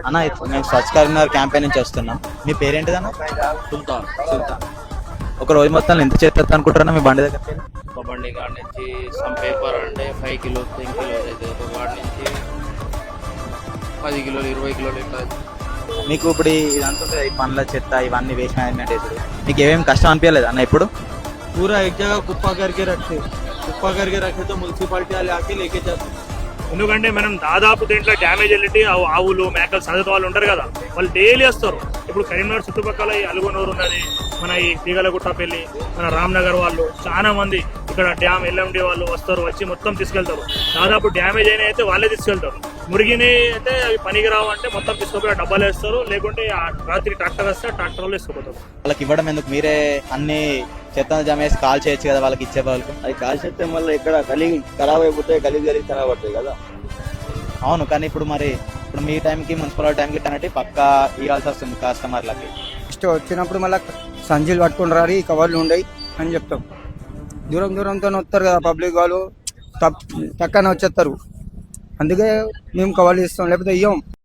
అన్న మేము స్వచ్ఛ కరీంనగర్ క్యాంపెయిన్ నుంచి వస్తున్నాం. మీ పేరేంటిది అన్న? సుల్తాన్. సుల్తాన్. ఒక రోజు మొత్తం ఎంత చేస్తారు అనుకుంటారన్నా మీ బండి దగ్గర? ఒక బండి కాడి నుంచి సమ్ పేపర్ అంటే 5 కిలోస్ 10 కిలోస్ అయితే ఒక వాడి నుంచి 10 కిలోలు 20 కిలోలు ఇట్లా. మీకు ఇప్పుడు ఇదంతా ఉంటుంది, ఈ పండ్ల చెత్త ఇవన్నీ వేస్ట్ మేనేజ్మెంట్ వేసుడు, మీకు ఏమేమి కష్టం అనిపించలేదు అన్న ఇప్పుడు? पूरा एक जगह कुप्पा करके रखे तो म्यूनसिपालिटी वाले आके लेके जाते. ఎందుకంటే మనం దాదాపు దీంట్లో డ్యామేజ్ వెళ్ళి ఆవులు మేకలు సదత వాళ్ళు ఉంటారు కదా, వాళ్ళు డైలీ వస్తారు. ఇప్పుడు కరీంనగర్ చుట్టుపక్కల ఈ అలుగునూరు ఉన్నది, మన ఈ తీగలగుట్టపల్లి, మన రామ్నగర్ వాళ్ళు చాలా మంది ఇక్కడ డ్యామ్ ఎల్ఎండి వాళ్ళు వస్తారు, వచ్చి మొత్తం తీసుకెళ్తారు. దాదాపు డ్యామేజ్ అయినా అయితే వాళ్ళే తీసుకెళ్తారు. మురిగిని అయితే అవి పనికి రావు అంటే మొత్తం తీసుకుపోయి డబ్బాలు వేస్తారు, లేకుంటే రాత్రి ట్రాక్టర్ వస్తే ట్రాక్టర్ వాళ్ళు తీసుకుపోతారు. వాళ్ళకి ఇవ్వడం ఎందుకు? మీరే అన్ని చెత్త జమ వేసి కాల్ చేయొచ్చు కదా వాళ్ళకి ఇచ్చే వాళ్ళకి. అది కాల్ చేస్తే మళ్ళీ ఇక్కడ కలిగి ఖరాబ్ అయిపోతాయి, కలిగి ఖరాబ్ అవుతాయి కదా. అవును, కానీ ఇప్పుడు మీ టైంకి మున్సిపల్ టైంకి కనెక్ట్ పక్కా ఇవ్వాల్సి వస్తుంది కస్టమర్లకి. నెక్స్ట్ వచ్చినప్పుడు మళ్ళీ సంచులు పట్టుకుని రారి కవర్లు ఉండయి అని చెప్తాం. దూరంతో వస్తారు కదా పబ్లిక్ వాళ్ళు, తక్కన వచ్చేస్తారు. అందుకే మేము కవర్లు ఇస్తాం, లేకపోతే ఇవ్వం.